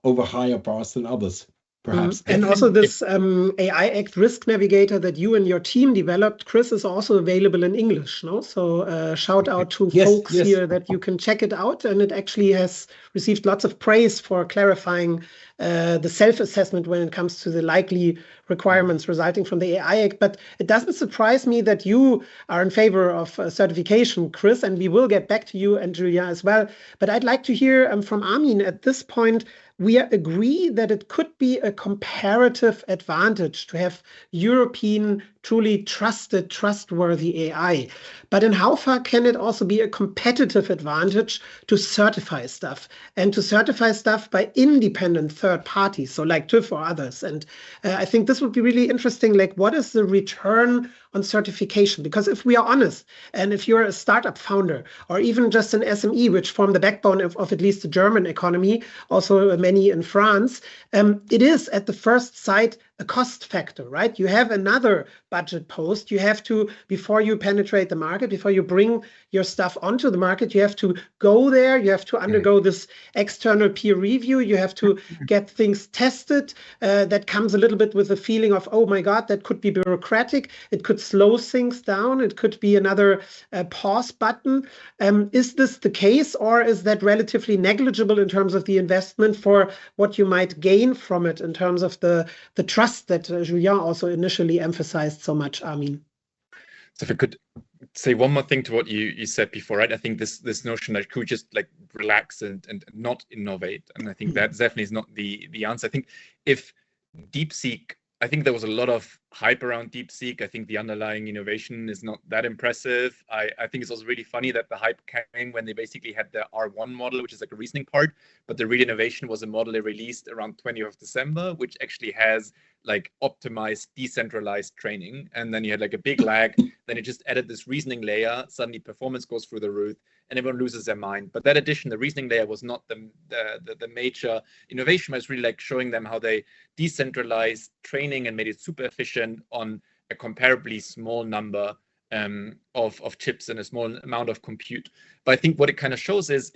over higher bars than others, perhaps. And also this AI Act Risk Navigator that you and your team developed, Chris, is also available in English, no? So shout out to folks here that you can check it out. And it actually has received lots of praise for clarifying the self-assessment when it comes to the likely requirements resulting from the AI Act. But it doesn't surprise me that you are in favor of certification, Chris, and we will get back to you and Julia as well. But I'd like to hear from Armin at this point. We agree that it could be a comparative advantage to have European, truly trusted, trustworthy AI. But in how far can it also be a competitive advantage to certify stuff, and to certify stuff by independent third parties, so like TÜV or others? And I think this would be really interesting. Like, what is the return on certification? Because if we are honest, and if you're a startup founder or even just an SME, which form the backbone of at least the German economy, also many in France, it is at the first sight a cost factor, right? You have another budget post. You have to, before you penetrate the market, before you bring your stuff onto the market, you have to go there. You have to undergo this external peer review. You have to get things tested. That comes a little bit with the feeling of, oh my God, that could be bureaucratic. It could slow things down. It could be another pause button. Is this the case, or is that relatively negligible in terms of the investment for what you might gain from it in terms of the trust that Julien also initially emphasized so much, Armin? So if I could say one more thing to what you said before, right? I think this notion that could just like relax and not innovate, and I think that definitely is not the answer. I think if DeepSeek, I think there was a lot of hype around DeepSeek. I think the underlying innovation is not that impressive. I think it's also really funny that the hype came when they basically had the R1 model, which is like a reasoning part, but the real innovation was a model they released around 20th of December, which actually has like optimized decentralized training. And then you had like a big lag, then it just added this reasoning layer, suddenly performance goes through the roof and everyone loses their mind. But that addition, the reasoning layer, was not the major innovation. It was really like showing them how they decentralized training and made it super efficient on a comparably small number of chips and a small amount of compute. But I think what it kind of shows is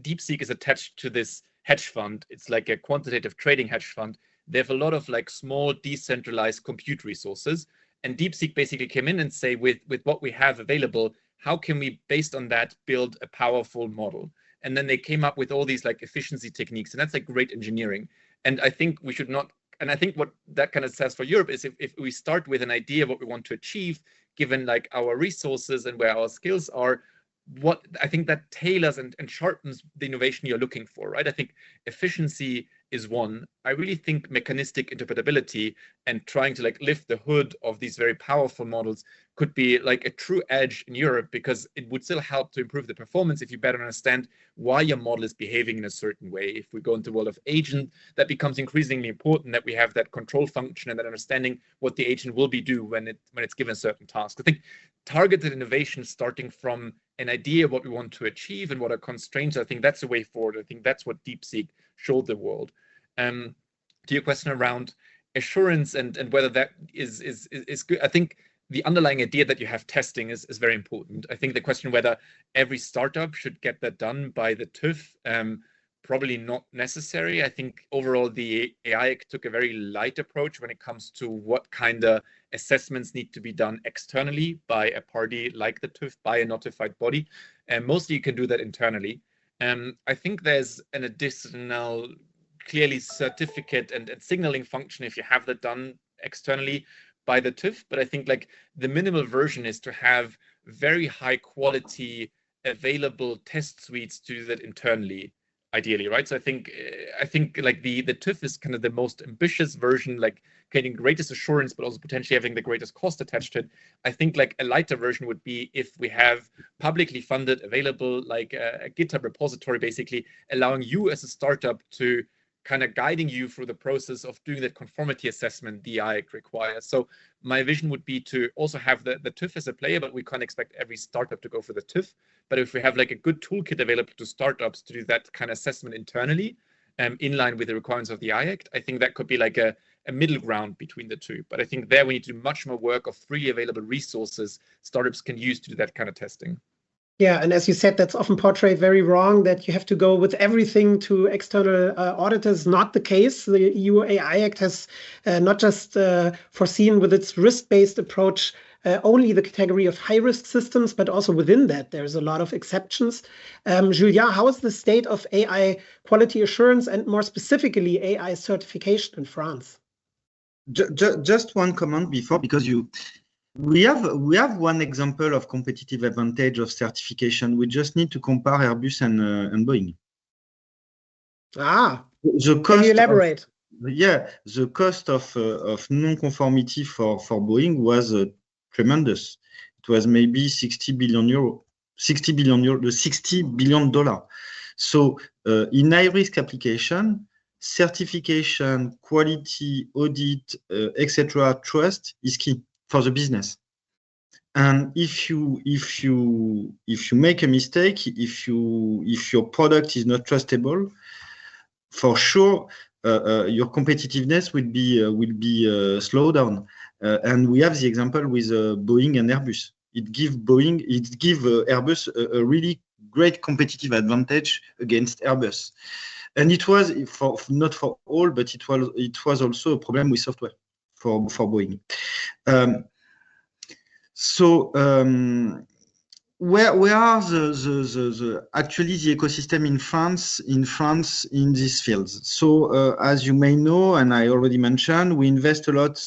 DeepSeek is attached to this hedge fund. It's like a quantitative trading hedge fund. They have a lot of like small decentralized compute resources, and DeepSeek basically came in and say, with what we have available, how can we, based on that, build a powerful model? And then they came up with all these like efficiency techniques, and that's like great engineering. And I think we should not, and I think what that kind of says for Europe is if we start with an idea of what we want to achieve, given like our resources and where our skills are, what I think that tailors and sharpens the innovation you're looking for, right? I think efficiency is one. I really think mechanistic interpretability and trying to like lift the hood of these very powerful models could be like a true edge in Europe, because it would still help to improve the performance if you better understand why your model is behaving in a certain way. If we go into the world of agent, that becomes increasingly important, that we have that control function and that understanding what the agent will be do when it's given a certain task. I think targeted innovation starting from an idea of what we want to achieve and what are constraints, I think that's the way forward. I think that's what DeepSeek showed the world. To your question around assurance and whether that is good, I think the underlying idea that you have testing is very important. I think the question whether every startup should get that done by the TÜV, probably not necessary. I think overall the AI took a very light approach when it comes to what kind of assessments need to be done externally by a party like the TÜV, by a notified body. And mostly you can do that internally. I think there's an additional clearly certificate and signaling function if you have that done externally by the TÜV, but I think like the minimal version is to have very high quality available test suites to do that internally, ideally, right? So I think like the TÜV is kind of the most ambitious version, like getting greatest assurance, but also potentially having the greatest cost attached to it. I think like a lighter version would be if we have publicly funded, available, like a GitHub repository, basically allowing you as a startup to kind of guiding you through the process of doing that conformity assessment the IAC requires. So my vision would be to also have the TÜV as a player, but we can't expect every startup to go for the TÜV. But if we have like a good toolkit available to startups to do that kind of assessment internally, in line with the requirements of the IAC, I think that could be like a middle ground between the two. But I think there we need to do much more work of freely available resources startups can use to do that kind of testing. Yeah, and as you said, that's often portrayed very wrong, that you have to go with everything to external auditors. Not the case. The EU AI Act has not just foreseen with its risk-based approach only the category of high-risk systems, but also within that, there's a lot of exceptions. Julia, how is the state of AI quality assurance and more specifically AI certification in France? Just one comment before, because we have one example of competitive advantage of certification. We just need to compare Airbus and Boeing. The cost, can you elaborate? The cost of non-conformity for Boeing was tremendous. It was maybe $60 billion. So in high-risk application, certification, quality, audit, etc., trust is key for the business. And if you make a mistake, if your product is not trustable, for sure your competitiveness will be slowed down. And we have the example with Boeing and Airbus. It gives Airbus a really great competitive advantage against Airbus. And it was not for all, but it was also a problem with software for Boeing. Where are actually the ecosystem in France in these fields? So as you may know, and I already mentioned, we invest a lot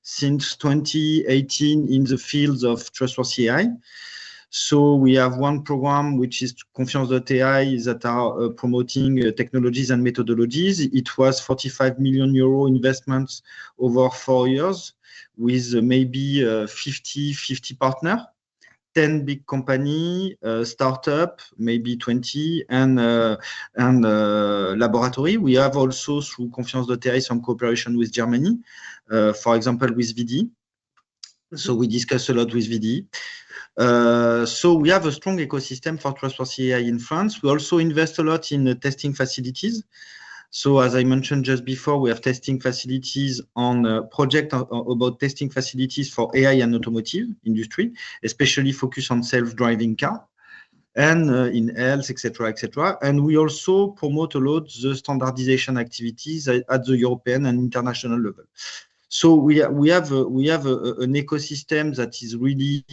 since 2018 in the fields of Trustworthy AI. So we have one program which is Confiance.ai that are promoting technologies and methodologies. It was 45 million euro investments over 4 years with maybe 50 partners, 10 big company, startup, maybe 20, and laboratory. We have also through Confiance.ai some cooperation with Germany, for example, with VD. So we discuss a lot with VD. So we have a strong ecosystem for Trustworthy AI in France. We also invest a lot in testing facilities. So as I mentioned just before, we have testing facilities on a project about testing facilities for AI and automotive industry, especially focused on self-driving car and in health, etc., etc. And we also promote a lot the standardization activities at the European and international level. So we have an ecosystem that is really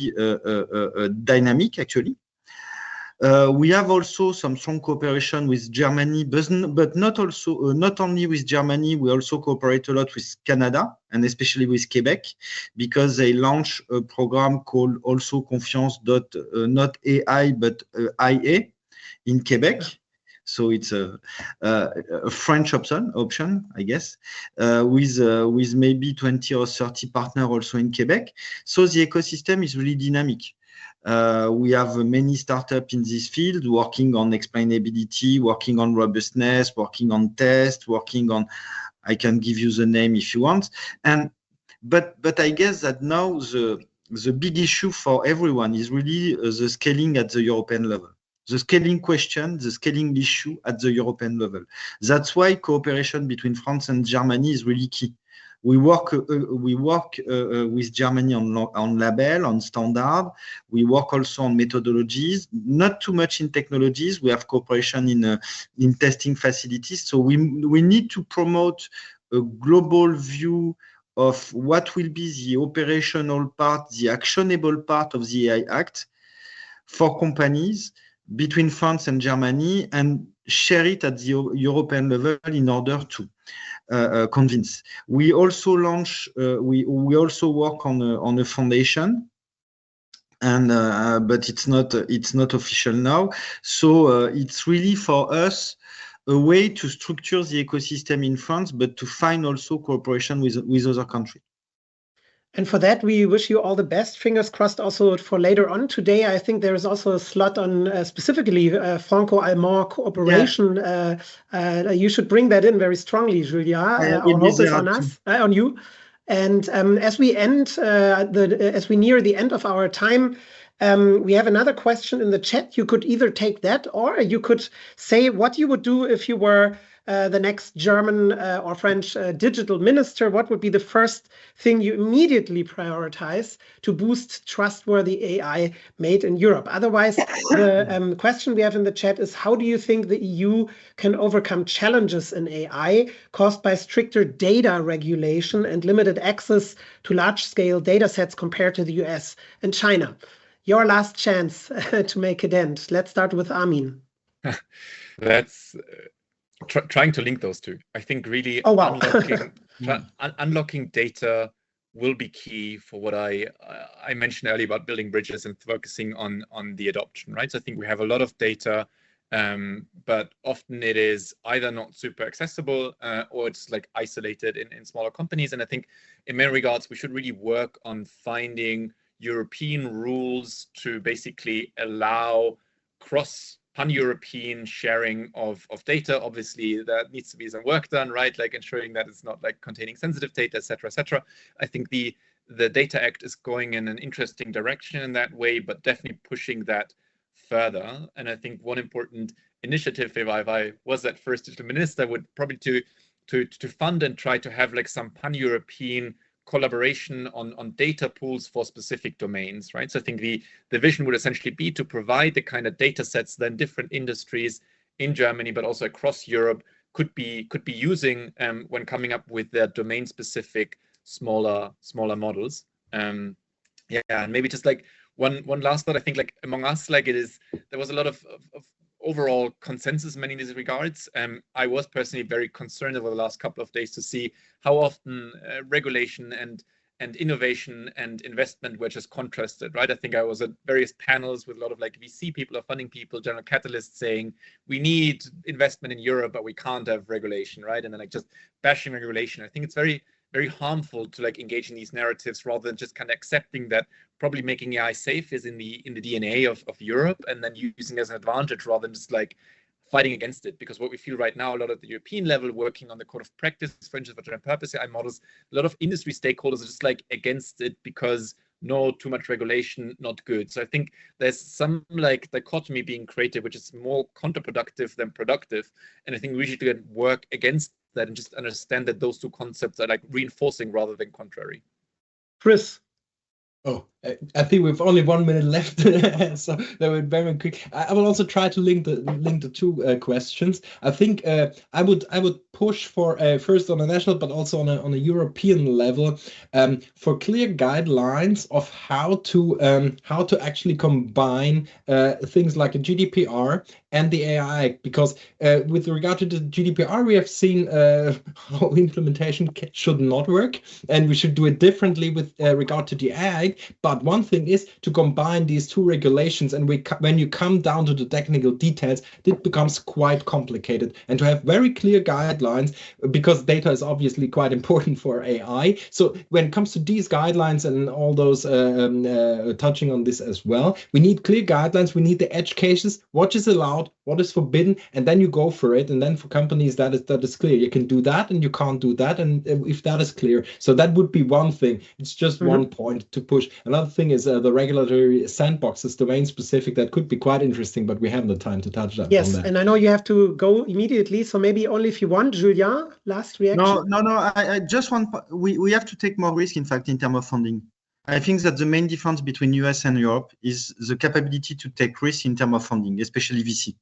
dynamic, actually. We have also some strong cooperation with Germany, but not only with Germany. We also cooperate a lot with Canada and especially with Quebec, because they launch a program called also Confiance not AI but IA in Quebec. So it's a French option, I guess, with maybe 20 or 30 partners also in Quebec. So the ecosystem is really dynamic. We have many startups in this field working on explainability, working on robustness, working on test, working on, I can give you the name if you want. But I guess that now the big issue for everyone is really the scaling at the European level. The scaling question, the scaling issue at the European level. That's why cooperation between France and Germany is really key. We work with Germany on label, on standard. We work also on methodologies, not too much in technologies. We have cooperation in testing facilities. So we need to promote a global view of what will be the operational part, the actionable part of the AI Act for companies between France and Germany, and share it at the European level in order to convince. We also launch. We also work on a foundation, and but it's not official now. So it's really for us a way to structure the ecosystem in France, but to find also cooperation with other countries. And for that, we wish you all the best. Fingers crossed also for later on today. I think there is also a slot on specifically Franco-Allemand cooperation. Yeah. You should bring that in very strongly, Julia. Our hope is on us, on you. And as we near the end of our time, we have another question in the chat. You could either take that, or you could say what you would do if you were the next German or French digital minister. What would be the first thing you immediately prioritize to boost trustworthy AI made in Europe? Otherwise, the question we have in the chat is, how do you think the EU can overcome challenges in AI caused by stricter data regulation and limited access to large-scale data sets compared to the US and China? Your last chance to make a dent. Let's start with Armin. That's trying to link those two. I think really unlocking data will be key for what I mentioned earlier about building bridges and focusing on the adoption, right? So I think we have a lot of data, but often it is either not super accessible or it's like isolated in smaller companies. And I think in many regards, we should really work on finding European rules to basically allow pan-European sharing of data. Obviously, that needs to be some work done, right? Like ensuring that it's not like containing sensitive data, et cetera, et cetera. I think the Data Act is going in an interesting direction in that way, but definitely pushing that further. And I think one important initiative, if I was that first digital minister, would probably to fund and try to have like some pan-European collaboration on data pools for specific domains, right? So I think the vision would essentially be to provide the kind of data sets that different industries in Germany, but also across Europe could be using when coming up with their domain-specific smaller models. And maybe just like one last thought. I think like among us, like there was a lot of overall consensus in many of these regards. I was personally very concerned over the last couple of days to see how often regulation and innovation and investment were just contrasted, right? I think I was at various panels with a lot of like VC people or funding people, general catalysts saying we need investment in Europe, but we can't have regulation, right? And then like just bashing regulation. I think it's very, very harmful to like engage in these narratives rather than just kind of accepting that probably making AI safe is in the DNA of Europe, and then using it as an advantage rather than just like fighting against it. Because what we feel right now, a lot at the European level, working on the code of practice, for instance, for general purpose AI models, a lot of industry stakeholders are just like against it because no, too much regulation, not good. So I think there's some like dichotomy being created, which is more counterproductive than productive. And I think we should work against that and just understand that those two concepts are like reinforcing rather than contrary. Chris. Oh, I think we've only 1 minute left, so that would very quick. I will also try to link the two questions. I think I would push for first on a national, but also on a European level, for clear guidelines of how to actually combine things like a GDPR and the AI, because with regard to the GDPR, we have seen how implementation should not work, and we should do it differently with regard to the AI. But one thing is to combine these two regulations, and when you come down to the technical details, it becomes quite complicated. And to have very clear guidelines, because data is obviously quite important for AI. So when it comes to these guidelines and all those touching on this as well, we need clear guidelines. We need the edge cases, what is allowed, what is forbidden, and then you go for it. And then for companies, that is clear. You can do that and you can't do that. And if that is clear, so that would be one thing. It's just one point to push. Another thing is the regulatory sandboxes, domain specific, that could be quite interesting, but we haven't the time to touch that. Yes, and I know you have to go immediately, so maybe only if you want, Julien, last reaction. No. I just want, we have to take more risk, in fact, in terms of funding. I think that the main difference between US and Europe is the capability to take risk in terms of funding, especially VC.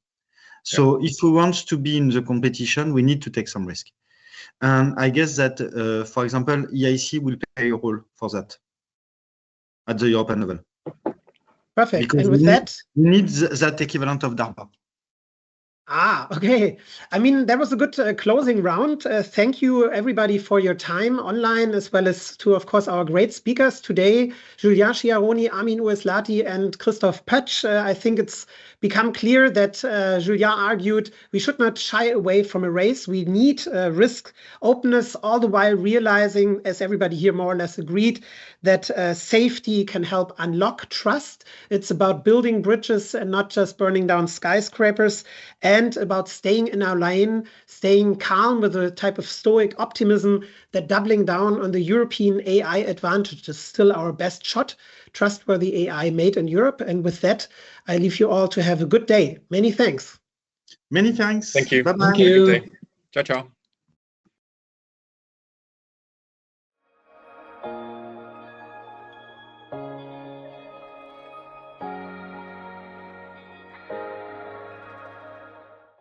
So if we want to be in the competition, we need to take some risk. And I guess that, for example, EIC will play a role for that at the European level. Perfect. Because and with that, we need that equivalent of DARPA. Okay. I mean, that was a good closing round. Thank you, everybody, for your time online, as well as to, of course, our great speakers today, Julien Schiaroni, Armin Ueslati, and Christoph Pötsch. I think it's become clear that Julien argued we should not shy away from a race. We need risk openness, all the while realizing, as everybody here more or less agreed, that safety can help unlock trust. It's about building bridges and not just burning down skyscrapers, and about staying in our lane, staying calm with a type of stoic optimism that doubling down on the European AI advantage is still our best shot. Trustworthy AI made in Europe. And with that, I leave you all to have a good day. Many thanks. Many thanks. Thank you. Bye-bye. Thank you. Ciao, ciao.